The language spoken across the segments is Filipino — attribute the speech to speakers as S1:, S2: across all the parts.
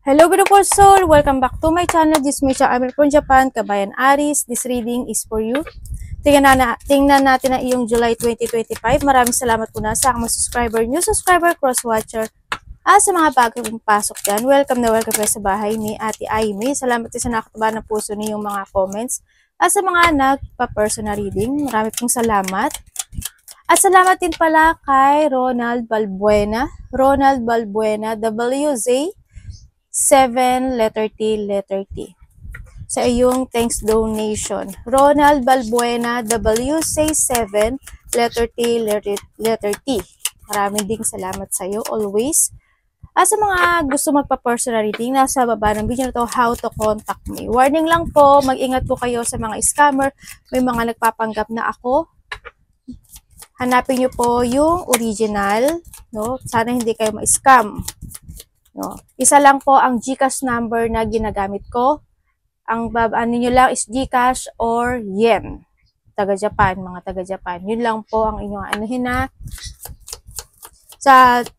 S1: Hello beautiful soul! Welcome back to my channel. This is Misha Amir from Japan, Kabayan Aris. This reading is for you. Tingnan natin ang iyong July 2025. Maraming salamat po na sa aking subscriber, new subscriber, cross-watcher. At sa mga bagong pasok dyan, welcome na welcome sa bahay ni Ate Aimee. Salamat din sa nakataba ng puso niyong mga comments. At sa mga nagpa-personal reading, marami pong salamat. At salamat din pala kay Ronald Balbuena. Ronald Balbuena, WZ 7 letter T. Sa iyong thanks donation. Ronald Balbuena, WC 7 letter T. Maraming ding salamat sa iyo always. At sa mga gusto magpa-personal reading, nasa baba ng video na to, how to contact me. Warning lang po, mag-ingat po kayo sa mga scammer. May mga nagpapanggap na ako. Hanapin nyo po yung original. No? Sana hindi kayo ma-scam. No? Isa lang po ang GCash number na ginagamit ko. Ang ano nyo lang is GCash or Yen. Taga-Japan, mga taga-Japan. Yun lang po ang inyong anuhin na.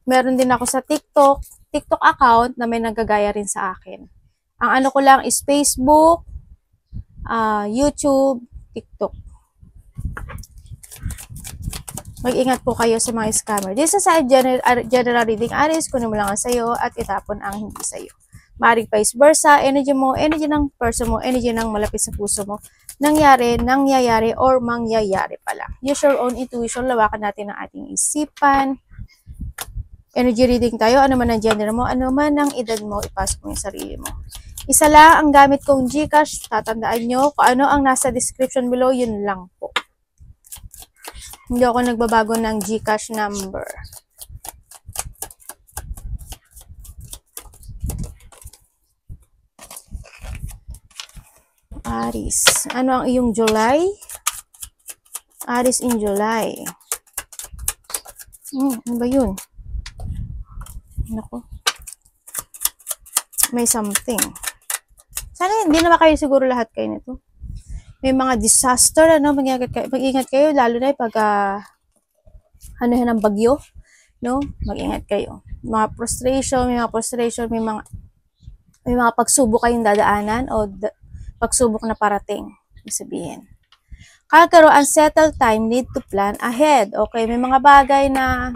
S1: Meron din ako sa TikTok account na may nagagaya rin sa akin. Ang ano ko lang is Facebook, YouTube, TikTok. Mag-ingat po kayo sa mga scammer. This is a general reading. Aris, kunin mo lang ang sayo at itapon ang hindi sayo. Maring vice versa, energy mo, energy ng person mo, energy ng malapit sa puso mo. Nangyayari, or mangyayari pala. Use your own intuition. Lawakan natin ang ating isipan. Energy reading tayo. Ano man ang gender mo, ano man ang edad mo, ipasok mo yung sarili mo. Isa lang ang gamit kong GCash. Tatandaan nyo kung ano ang nasa description below, yun lang po. Hindi ako nagbabago ng GCash number. Aris. Ano ang iyong July? Aris in July. Ano ba yun? Nako. May something. Sana hindi naman kayo siguro lahat kayo nito. May mga disaster, ano, mag-ingat kayo, lalo na pag ano yan ang bagyo, no? Mag-ingat kayo. Mga frustration, may mga pagsubok kayong dadaanan o pagsubok na parating, sabihin. Kagaro, unsettled time, need to plan ahead. Okay, may mga bagay na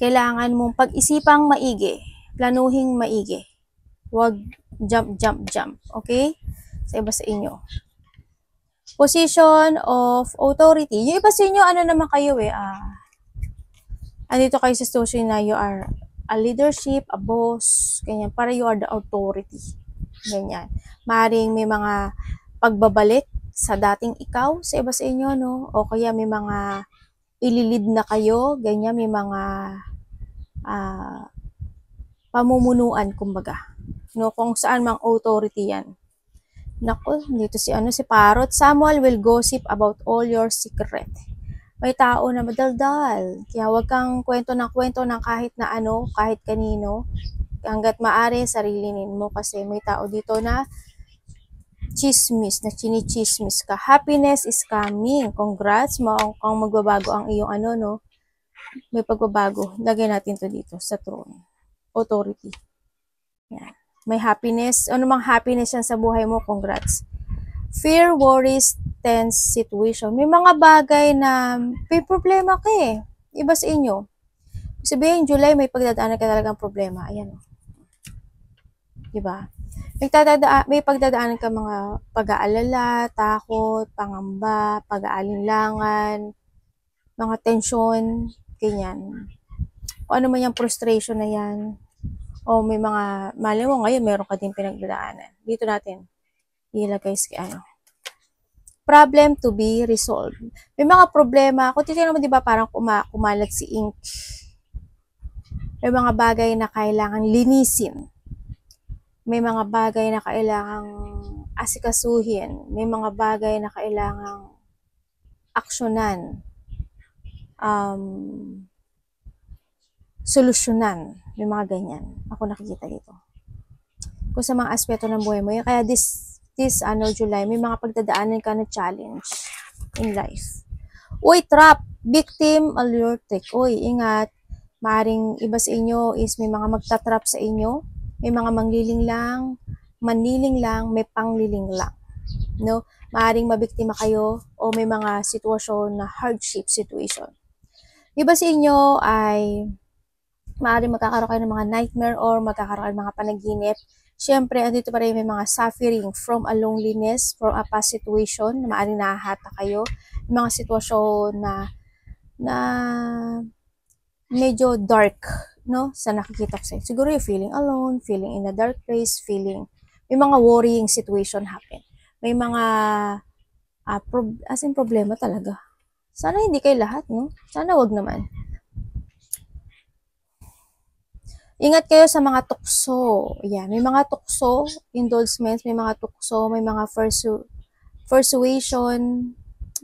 S1: kailangan mong pag-isipang maigi, planuhing maigi. Huwag jump, okay? Sa iba sa inyo. Position of authority. Yung iba sa inyo, ano naman kayo andito kayo sa situation na you are a leadership, a boss, ganyan. Para you are the authority. Ganyan. Maring may mga pagbabalik sa dating ikaw sa iba sa inyo, no? O kaya may mga ililid na kayo, ganyan. May mga pamumunuan, kumbaga. No? Kung saan mang authority yan. Naku, dito si Parrot. Someone will gossip about all your secret. May tao na madaldal. Kaya wag kang kwento ng kahit na ano, kahit kanino. Hanggat maaari, sarilinin mo kasi may tao dito na chismis, na chinichismis ka. Happiness is coming. Congrats, kung magbabago ang iyong no? May pagbabago. Lagay natin to dito sa throne. Authority. Yan. May happiness, ano mang happiness yan sa buhay mo, congrats. Fear, worries, tense situation. May mga bagay na may problema ka Iba sa inyo. Sabihin, July, may pagdadaanan ka talagang problema. Ayan. Diba? May pagdadaanan ka mga pag-aalala, takot, pangamba, pag-aalinlangan, mga tensyon, ganyan. O ano man yung frustration na yan. O may mga, mali mo ngayon, meron ka din pinagdadaanan. Dito natin, ilagay sa problem to be resolved. May mga problema, kung titignan mo, di ba, parang kumalat si ink. May mga bagay na kailangan linisin. May mga bagay na kailangang asikasuhin. May mga bagay na kailangang aksyonan. Solusyonan. May mga ganyan. Ako nakikita dito. Kung sa mga aspeto ng buhay mo, kaya this July, may mga pagdadaanan ka na challenge in life. Uy, trap, victim, allure, trick. Uy, ingat. Maaring iba sa inyo is may mga magtatrap sa inyo, may mga mangliling lang, maniling lang, may pangliling lang. No? Maaring mabiktima kayo o may mga sitwasyon na hardship situation. Iba sa inyo ay maaring magkakaroon kayo ng mga nightmare or magkakaroon ng mga panaginip. Siyempre, andito pa rin may mga suffering from a loneliness, from a past situation na maaring nahahata kayo. May mga sitwasyon na medyo dark, no? Sa nakikita ko sa'yo. Siguro you're feeling alone, feeling in a dark place, may mga worrying situation happen. May mga, as in problema talaga. Sana hindi kayo lahat, no? Sana wag naman. Ingat kayo sa mga tukso. Yan, may mga tukso, indulgements, may mga tukso, may mga persuasion,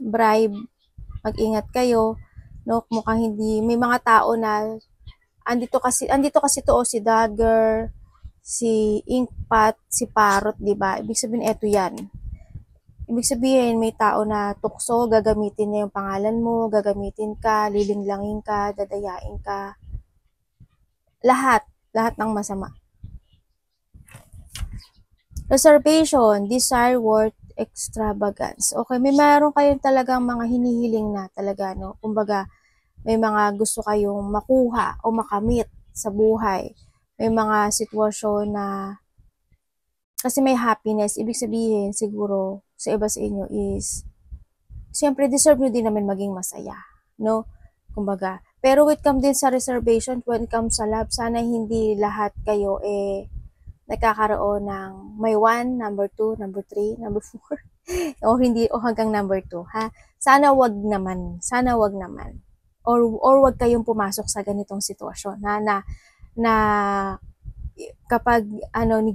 S1: bribe. Mag-ingat kayo, no? Mukhang hindi, may mga tao na andito kasi to si Dagger, si Inkpat, si Parrot, 'di ba? Ibig sabihin eto 'yan. Ibig sabihin may tao na tukso, gagamitin niya yung pangalan mo, gagamitin ka, lilinglangin ka, dadayain ka. Lahat ng masama. Reservation, desire, worth, extravagance. Okay, may meron kayong talagang mga hinihiling na talaga, no? Kumbaga, may mga gusto kayong makuha o makamit sa buhay. May mga sitwasyon na kasi may happiness, ibig sabihin siguro sa iba sa inyo is siyempre deserve nyo din naman maging masaya, no? Kumbaga, pero when it comes din sa reservation, when it comes sa love, sana hindi lahat kayo nagkakaroon ng may 1, number 2, number 3, number 4, o hindi, o hanggang number 2, ha? Sana wag naman. Or wag kayong pumasok sa ganitong sitwasyon, na kapag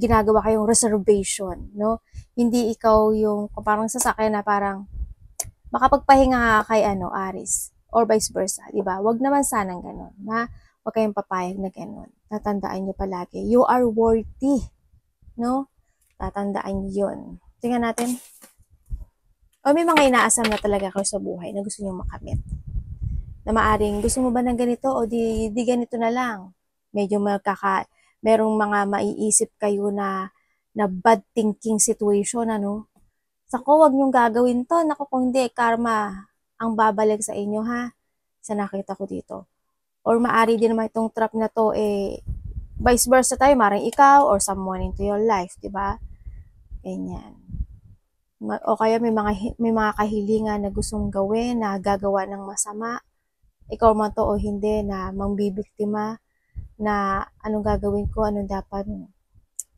S1: ginagawa kayong reservation, no? Hindi ikaw yung parang sasakyan na parang makapagpahinga kay Aris or vice versa, di ba? Wag naman sanang ganun, na wag kayong papayag na ganun. Tatandaan niyo palagi, you are worthy, no? Tatandaan niyo 'yon. Tingnan natin. O may mga inaasam na talaga kayo sa buhay na gusto niyo makamit. Na maaring gusto mo ba ng ganito o di ganito na lang. Medyo merong mga maiisip kayo na bad thinking situation, ano? Sako, wag niyong gagawin to. Naku, kung hindi, karma ang babalik sa inyo, ha? Sa nakita ko dito. Or maari din naman itong trap na to, vice versa tayo, maring ikaw or someone into your life, di ba? Ganyan. O kaya may mga kahilingan na gustong gawin, na gagawa ng masama. Ikaw man to o hindi, na mangbibiktima, na anong gagawin ko, anong dapat.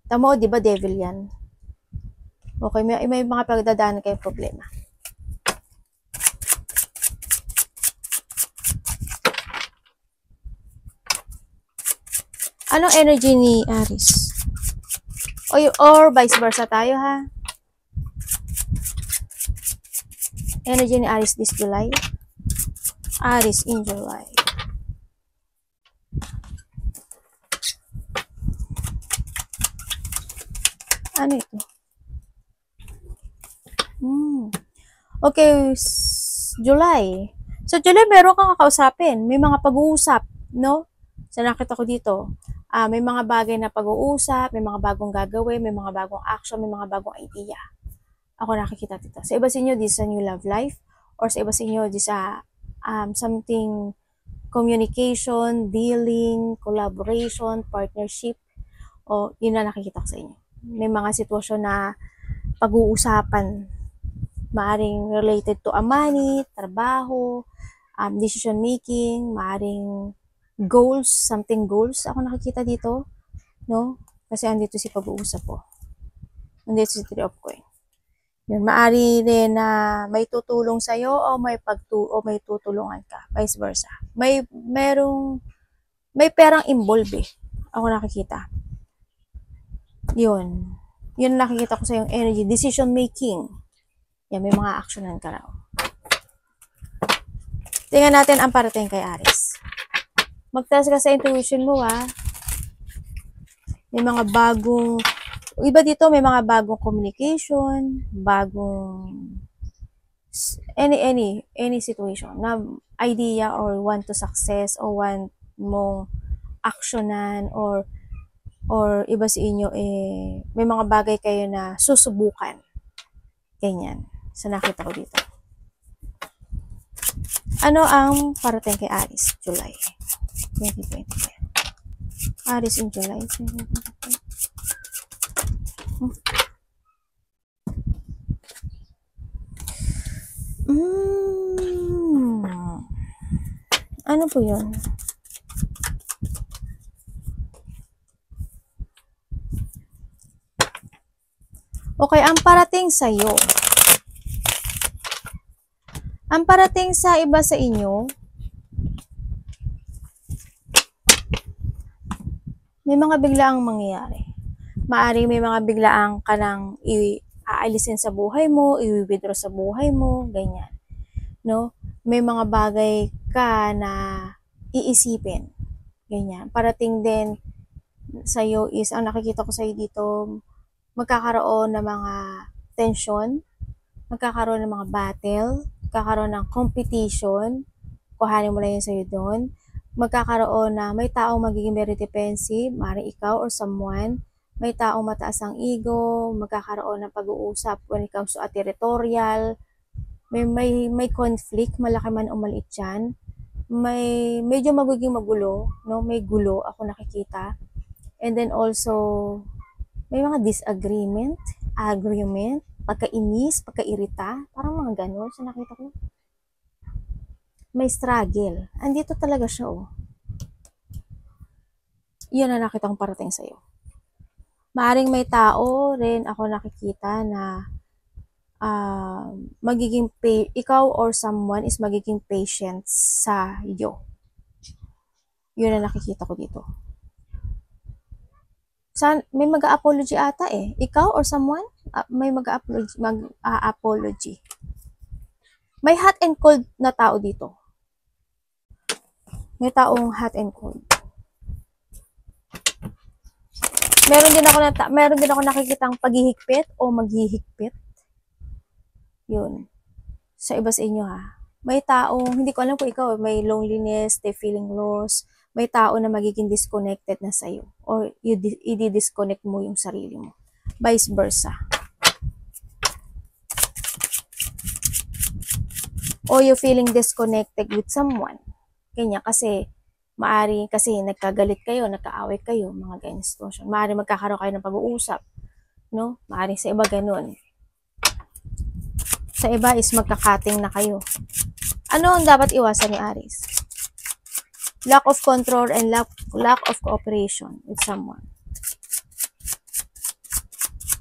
S1: Tamo, di ba devil yan? Okay, may mga pagdadaanan kayong problema. Anong energy ni Aris? Or vice versa tayo, ha? Energy ni Aris this July. Aris in July. Ano ito? Okay, July. So, July, meron kang kakausapin. May mga pag-uusap, no? Sa nakita ko dito. May mga bagay na pag-uusap, may mga bagong gagawin, may mga bagong action, may mga bagong idea. Ako nakikita dito. Sa iba sa inyo, this is a new love life. Or sa iba sa inyo, this is something communication, dealing, collaboration, partnership. O, yun na nakikita ko sa inyo. May mga sitwasyon na pag-uusapan, maaring related to money, trabaho, decision making, maaring goals, something goals. Ako nakikita dito, no? Kasi andito si pag-uusap po. Andito si 3 of coin. Yun, maari rin na may tutulong sa'yo o may tutulungan ka. Vice versa. May perang involved Ako nakikita. Yun. Yun nakikita ko sa yung energy. Decision making. Yan, may mga actionan ka raw. Tingnan natin ang parating kay Aris. Magtaas ka sa intuition mo, ha. May mga bagong, iba dito, may mga bagong communication, bagong, any situation na idea or want to success or want mong aksyonan or iba sa inyo may mga bagay kayo na susubukan. Ganyan. So, nakita ko dito. Ano ang parating kay Aries, July 2025? Aries in July 2025. Ano po yun? Okay, ang parating sa'yo. Ang parating sa iba sa inyo, may mga biglaang mangyayari. Maaring may mga biglaang kanang aalisin sa buhay mo, i-withdraw sa buhay mo, ganyan. No? May mga bagay ka na iisipin. Ganyan. Parating din sa'yo is, ang nakikita ko sa'yo dito, magkakaroon ng mga tension, magkakaroon ng mga battle, magkakaroon ng competition, kuhanin mo lang yun sa'yo doon, magkakaroon na may taong magiging very defensive, maaaring ikaw or someone, may taong mataas ang ego, magkakaroon ng pag-uusap when it comes to territorial, may conflict, malaki man o maliit dyan, medyo magiging magulo, no? May gulo ako nakikita, and then also, may mga disagreement, agreement, pagkainis, pagkairita, parang mga gano'n sa nakita ko. May struggle. Andito talaga siya, oh. Yun ang nakita kong parating sa'yo. Maaring may tao rin ako nakikita na ikaw or someone is magiging patient sa iyo. Yun ang nakikita ko dito. May mag-apology ata eh. Ikaw or someone, may mag-apology. May hot and cold na tao dito. May taong hot and cold. Meron din ako nakikitang paghihigpit o maghihigpit. Yun. Sa iba sa inyo ha. May taong, hindi ko alam kung ikaw, may loneliness, they feeling lost, may tao na magiging disconnected na sa'yo. Or i-disconnect mo yung sarili mo. Vice versa. O you feeling disconnected with someone. Kanya kasi, maari kasi nagkagalit kayo, nagkaaway kayo, mga ganyan situation. Maari magkakaroon kayo ng pag-uusap. No? Maari sa iba ganun. Sa iba is magkakating na kayo. Ano ang dapat iwasan ni Aries? Lack of control and lack of cooperation with someone.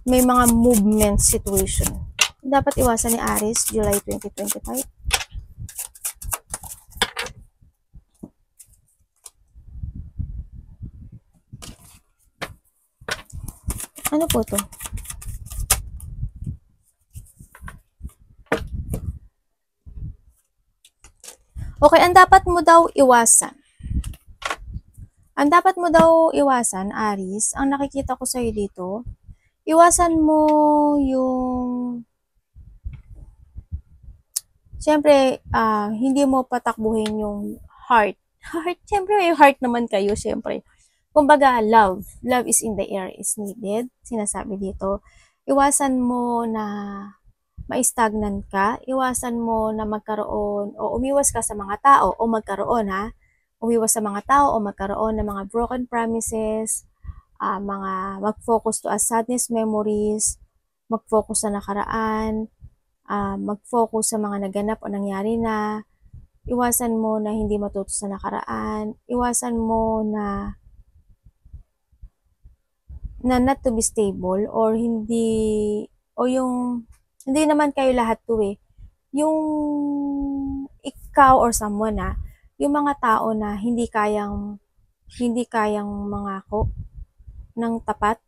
S1: May mga movement situation. Dapat iwasan ni Aries, July 2025. Ano po to? Okay, ang dapat mo daw iwasan. Ang dapat mo daw iwasan, Aries, ang nakikita ko sa'yo dito, iwasan mo yung, siyempre, hindi mo patakbuhin yung heart. Siyempre, may heart naman kayo, siyempre. Kumbaga, love. Love is in the air, is needed. Sinasabi dito. Iwasan mo na ma-stagnant ka. Iwasan mo na magkaroon o umiwas ka sa mga tao o magkaroon ha. Umiwas sa mga tao o magkaroon ng mga broken promises, mag-focus to sadness memories, mag-focus sa nakaraan, mag-focus sa mga naganap o nangyari na. Iwasan mo na hindi matuto sa nakaraan. Iwasan mo na not to be stable or hindi naman kayo lahat to eh. Yung ikaw or someone yung mga tao na hindi kayang mangako ng tapat.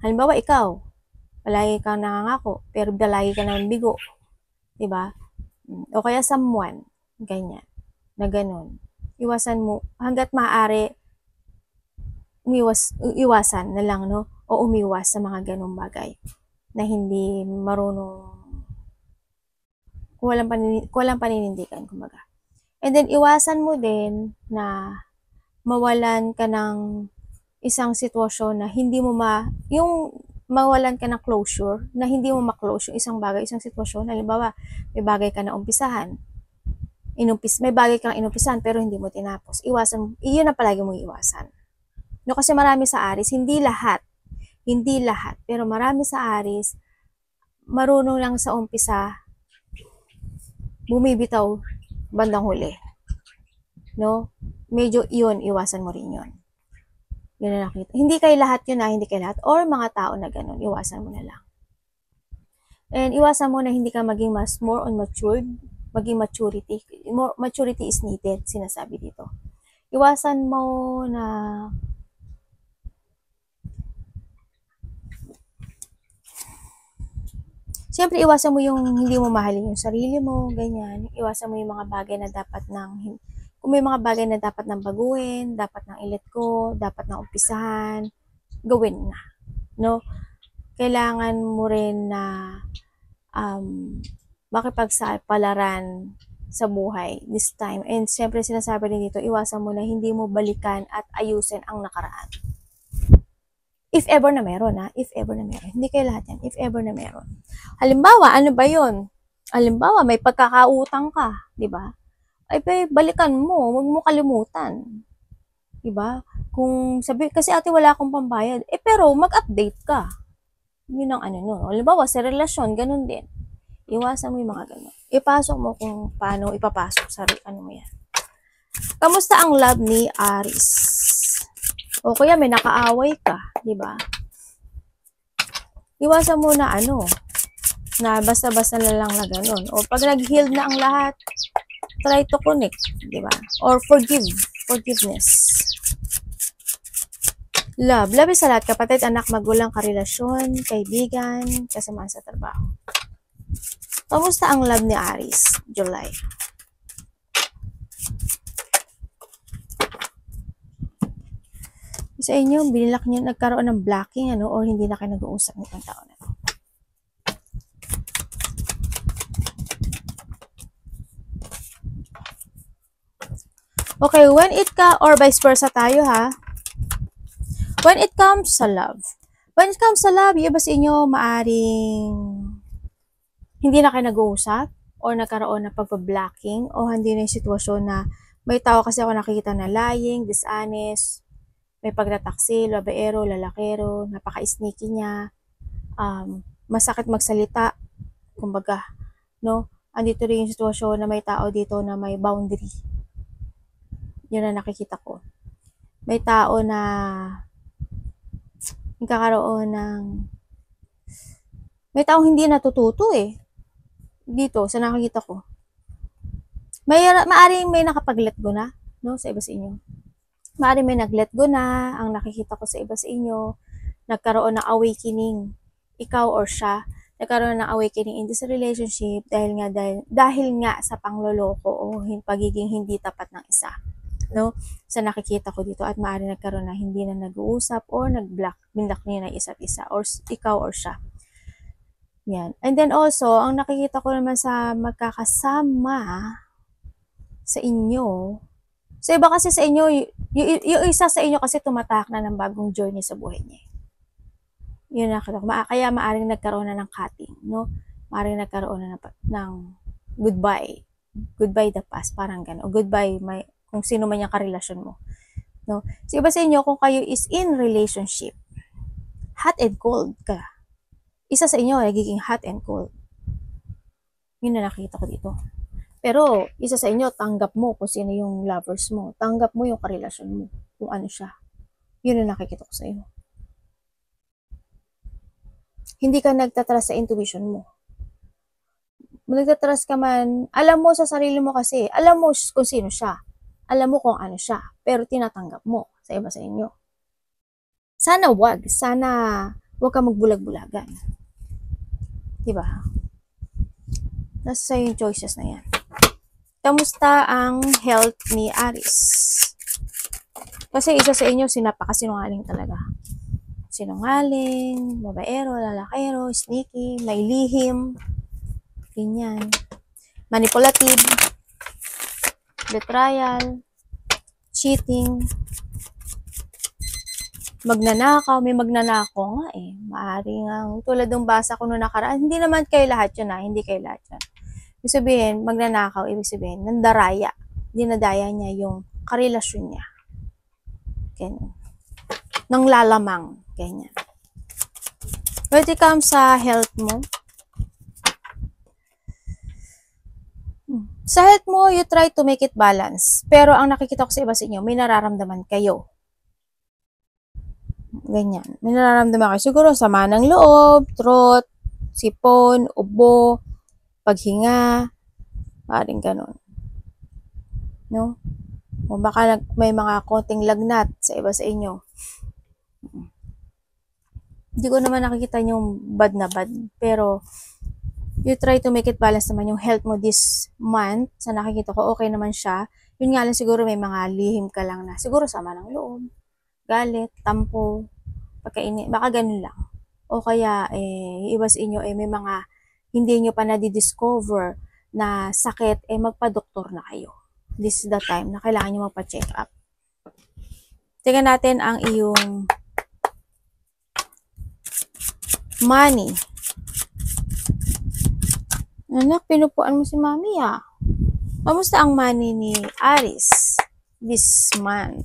S1: Halimbawa ikaw, palagi kang nangangako pero palagi ka naman bigo. 'Di ba? O kaya someone, ganyan. Na ganun. Iwasan mo hangga't maaari iwasan na lang, no? O umiwas sa mga ganung bagay na hindi marunong, walang paninindigan, kumbaga. And then, iwasan mo din na mawalan ka ng isang sitwasyon na hindi mo yung mawalan ka ng closure, na hindi mo ma-close yung isang bagay, isang sitwasyon. Halimbawa, may bagay ka na umpisahan, may bagay kang inumpisahan pero hindi mo tinapos. Iwasan, iyon ang palagi mong iwasan. No, kasi marami sa Aries, hindi lahat, pero marami sa Aries, marunong lang sa umpisa, bumibitaw bandang huli. No? Medyo iyon, iwasan mo rin yun. Yun na nakita. Hindi kay lahat yun hindi kay lahat. Or mga tao na ganun, iwasan mo na lang. And iwasan mo na hindi ka maging more on matured, maging maturity. Maturity is needed, sinasabi dito. Iwasan mo na siyempre, iwasan mo yung hindi mo mahalin yung sarili mo, ganyan. Iwasan mo yung mga bagay na dapat kung may mga bagay na dapat nang baguhin, dapat nang i-let go, dapat nang umpisahan, gawin na. No? Kailangan mo rin na makipagsapalaran sa buhay this time. And siyempre, sinasabi rin dito, iwasan mo na hindi mo balikan at ayusin ang nakaraan. If ever na meron, if ever na meron. Hindi kayo lahat yan, if ever na meron. Halimbawa, ano ba yun? Halimbawa, may pagkakautang ka, di ba? Ay, balikan mo, huwag mo kalimutan. Di ba? Kung sabi, kasi ate wala akong pambayad, pero mag-update ka. Yun ang ano nun. Halimbawa, sa relasyon, ganun din. Iwasan mo yung mga ganun. Ipasok mo kung paano ipapasok sa ano mo yan. Kamusta ang love ni Aries? O kaya may nakaaway ka, di ba? Iwasan mo na na basta-basta na lang na ganun. O pag nag-heal na ang lahat, try to connect, di ba? Or forgiveness. Love is sa lahat, kapatid, anak, magulang, karelasyon, kaibigan, kasamahan sa trabaho. Kamusta ang love ni Aries, July? Sa inyo, binilak niyo, nagkaroon ng blocking, or hindi na kayo nag-uusap nitong taon na to. Okay, when it or vice versa tayo, when it comes sa love, yung iba sa inyo, maaring hindi na kayo nag-uusap, or nagkaroon ng pagpa-blocking, o hindi na yung sitwasyon na may tao kasi ako nakikita na lying, dishonest, may pagtataksil, babaero, lalakero, napaka-sneaky niya, masakit magsalita, kumbaga, no? Andito rin yung sitwasyon na may tao dito na may boundary. Yun na nakikita ko. May tao na nagkakaroon ng may taong hindi natututo dito sa nakikita ko. Maaring may nakapag-let go na, no, sa iba sa inyo. Maaring may nag-let go na, ang nakikita ko sa iba sa inyo, nagkaroon ng awakening, ikaw or siya, nagkaroon ng awakening in this relationship dahil nga sa pangloloko o pagiging hindi tapat ng isa. No? Sa nakikita ko dito, at maaring nagkaroon na hindi na nag-uusap or binlock niyo na isa't isa, or ikaw or siya. Yan. And then also, ang nakikita ko naman sa magkakasama sa inyo, so iba kasi sa inyo, yung isa sa inyo kasi tumatak na ng bagong journey sa buhay niya. Yun nakita ko. Kaya maaring nagkaroon na ng cutting, no? Maaring nagkaroon na ng goodbye. Goodbye the past, parang gano'n. O goodbye, kung sino man yung karelasyon mo. No? So iba sa inyo, kung kayo is in relationship, hot and cold ka. Isa sa inyo, nagiging hot and cold. Yun na nakita ko dito. Pero, isa sa inyo, tanggap mo kung sino yung lovers mo. Tanggap mo yung karelasyon mo. Kung ano siya. Yun ang nakikita ko sa iyo. Hindi ka nagtatrust sa intuition mo. Nagtatrust ka man, alam mo sa sarili mo kasi, alam mo kung sino siya. Alam mo kung ano siya. Pero tinatanggap mo sa iba sa inyo. Sana wag ka magbulag-bulagan. Diba? Nasa sa'yo yung choices na yan. Kamusta ang health ni Aries? Kasi isa sa inyo, sinapakasinungaling talaga. Sinungaling, babaero, lalakero, sneaky, may lihim, ganyan. Manipulative. betrayal, cheating, magnanakaw, may magnanakaw nga eh. Maaaring tulad ng basa ko noong nakaraan, hindi naman kayo lahat yun hindi kayo lahat yun. Ibig sabihin, magnanakaw, ibig sabihin, nandaraya. Dinadaya niya yung karelasyon niya. Ganyan. Nang lalamang. Ganyan. When it comes sa health mo, sa health mo, you try to make it balance. Pero ang nakikita ko sa iba sa inyo, may nararamdaman kayo. Ganyan. May nararamdaman kayo. Siguro sama ng loob, throat, sipon, ubo, paghinga, maaaring ganun. No? O baka may mga konting lagnat sa iba sa inyo. Hindi ko naman nakikita yung bad na bad. Pero, you try to make it balance naman yung health mo this month. Sa nakikita ko, okay naman siya. Yun nga lang siguro may mga lihim ka lang na. Siguro sama ng loob, galit, tampo, pagkainit. Baka ganun lang. O kaya, iba sa inyo, may mga hindi nyo pa na-discover na sakit, magpa-doktor na kayo. This is the time na kailangan nyo magpa-check up. Tingnan natin ang iyong money. Anak, pinupuan mo si mami Kamusta ang money ni Aries this month?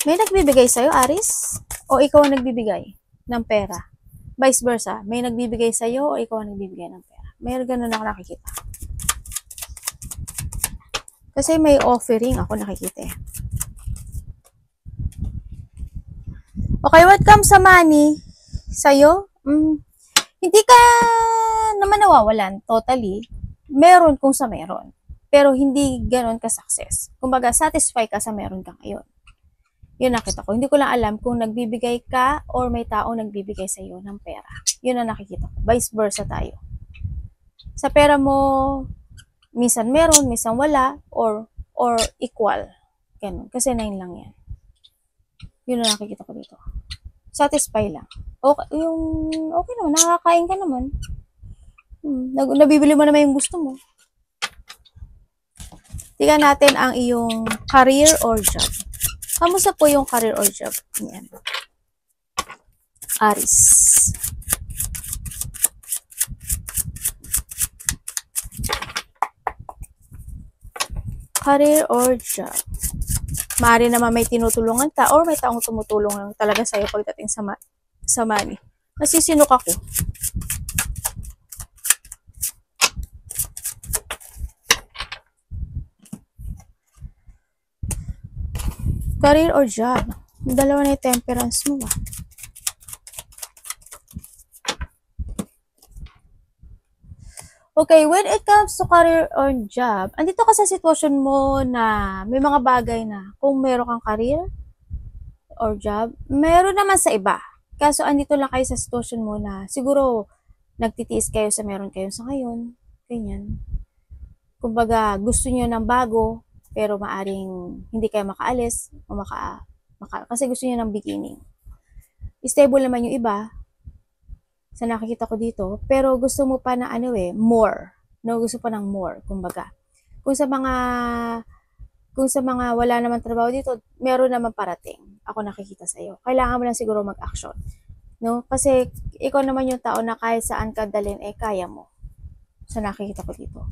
S1: May nagbibigay sa'yo, Aries? O ikaw ang nagbibigay ng pera? Vice versa, may nagbibigay sa'yo o ikaw ang nagbibigay ng pera? May ganun ako nakikita. Kasi may offering ako nakikita eh. Okay, what comes sa money sa'yo? Hindi ka naman nawawalan totally. Meron kung sa meron. Pero hindi ganun ka-success. Kumbaga, satisfy ka sa meron ka ngayon. Yun nakita ko. Hindi ko lang alam kung nagbibigay ka or may taong nagbibigay sa iyo ng pera. Yun ang nakikita ko. Vice versa tayo. Sa pera mo, minsan meron, minsan wala, or equal. Ganun. Kasi 9 lang yan. Yun ang nakikita ko dito. Satisfy lang. Okay, okay naman, nakakain ka naman. Nabibili mo naman yung gusto mo. Tingnan natin ang iyong career or job. Kamusta po yung career or job niyan? Aries. Career or job. Maaari naman may tinutulungan ka or may taong tumutulong lang talaga sa'yo pagdating sa money. Nasisinok ako. Career or job. Dalawa na yung temperance mo Okay, when it comes to career or job, andito ka sa sitwasyon mo na may mga bagay na kung meron kang career or job, meron naman sa iba. Kaso andito lang kayo sa sitwasyon mo na siguro nagtitiis kayo sa meron kayo sa ngayon. Ganyan. Kumbaga, gusto niyo ng bago, pero maaring hindi kayo makaalis o kasi gusto niyo ng beginning. Stable naman yung iba sa nakikita ko dito, pero gusto mo pa na more. No, gusto pa ng more, kumbaga. Kung sa mga wala naman trabaho dito, meron naman parating. Ako nakikita sa iyo. Kailangan mo lang siguro mag-action. No? Kasi ikaw naman yung tao na kahit saan ka dalhin, kaya mo. Sa nakikita ko dito.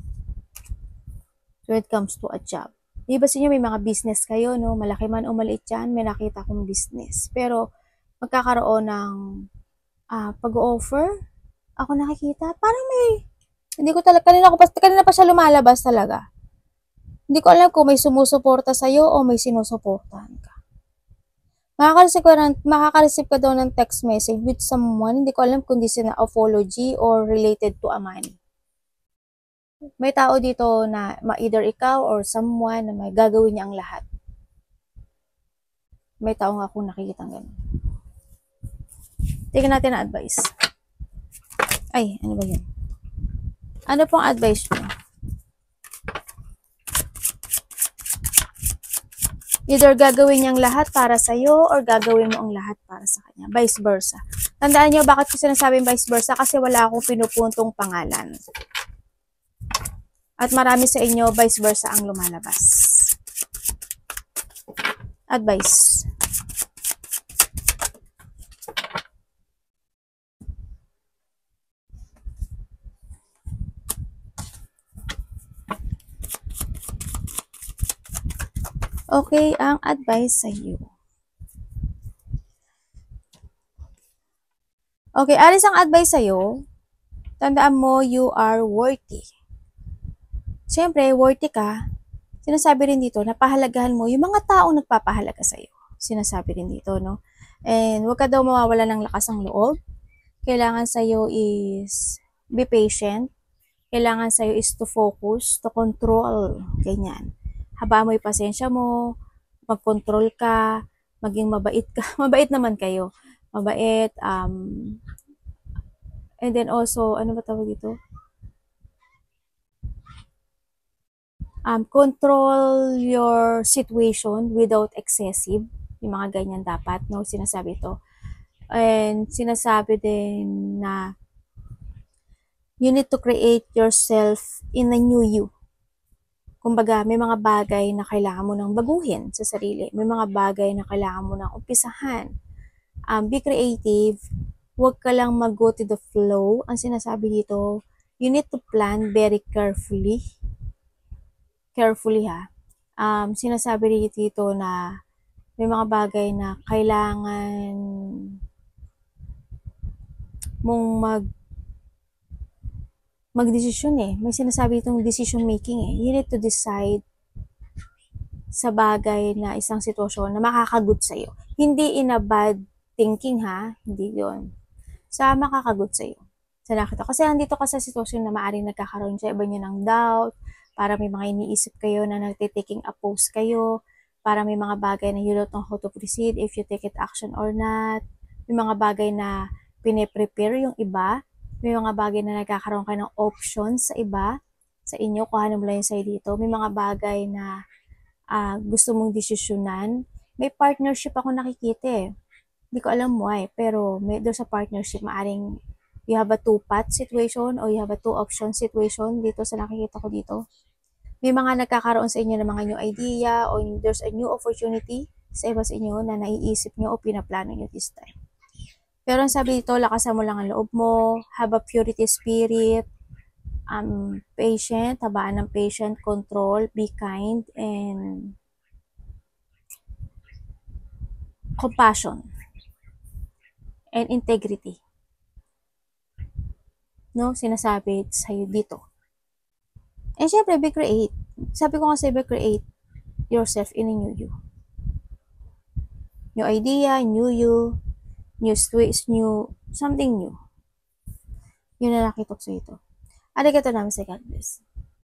S1: When it comes to a job. Diba sa inyo may mga business kayo, no? Malaki man o maliit yan, may nakita akong business. Pero magkakaroon ng pag-offer, ako nakikita, parang hindi ko talaga, kanina pa siya lumalabas talaga. Hindi ko alam kung may sumusuporta sa'yo o may sinusuportahan ka. Makaka-receive ka daw ng text message with someone, hindi ko alam kung this is na apology or related to a money. May tao dito na either ikaw or someone na may gagawin niya ang lahat. May tao nga akong nakikita ng ganun. Tingnan natin ang advice. Ay, ano ba yun? Ano pong advice mo? Either gagawin niyang lahat para sa'yo or gagawin mo ang lahat para sa kanya. Vice versa. Tandaan niyo bakit ko sinasabing vice versa? Kasi wala akong pinupuntong pangalan. At marami sa inyo, vice versa ang lumalabas. Advice. Okay, ang advice sa iyo. Okay, alis ang advice sa iyo. Tandaan mo, you are worthy. Siyempre, worthy ka. Sinasabi rin dito, napahalagahan mo yung mga taong nagpapahalaga sa iyo. Sinasabi rin dito, no? And huwag ka daw mawawala ng lakas ng loob. Kailangan sa iyo is be patient. Kailangan sa iyo is to focus, to control. Ganyan. Habaan mo yung pasensya mo, mag-control ka, maging mabait ka. Mabait naman kayo. Mabait, and then also, ano ba tawag dito? Control your situation without excessive. Yung mga ganyan dapat, no? Sinasabi ito. And sinasabi din na you need to create yourself in a new you. Kumbaga, may mga bagay na kailangan mo nang baguhin sa sarili. May mga bagay na kailangan mo nang umpisahan. Be creative. Huwag ka lang mag-go to the flow. Ang sinasabi dito, you need to plan very carefully. Carefully ha. Sinasabi dito na may mga bagay na kailangan mong magdesisyon eh. May sinasabi itong decision making eh. You need to decide sa bagay na isang sitwasyon na makakagood sa'yo. Hindi in a bad thinking ha. Hindi yon. Sa makakagood sa'yo. Sa nakita. Kasi andito ka sa sitwasyon na maaaring nagkakaroon sa iba nyo ng doubt, para may mga iniisip kayo na nagtitaking a pose kayo, para may mga bagay na you don't know how to proceed, if you take it action or not. May mga bagay na pine-prepare yung iba. May mga bagay na nagkakaroon kayo ng options sa iba, sa inyo, kuhanin mo lang yung sa'yo dito. May mga bagay na gusto mong desisyonan. May partnership ako nakikita eh. Hindi ko alam why, pero there's a partnership. Maaring you have a two-path situation or you have a two-option situation dito sa nakikita ko dito. May mga nagkakaroon sa inyo ng mga new idea or there's a new opportunity sa iba sa inyo na naiisip nyo o pinaplano nyo this time. Pero ang sabi dito, lakasan mo lang ang loob mo, have a purity spirit, patient, habaan ng patient, control, be kind, and compassion, and integrity. No, sinasabi sa'yo dito. And syempre, be create. Sabi ko nga sa'yo, be create yourself in a new you. New idea, new you, new switch, new, something new. Yun na nakita ko sa ito. Arigato naman sa God bless.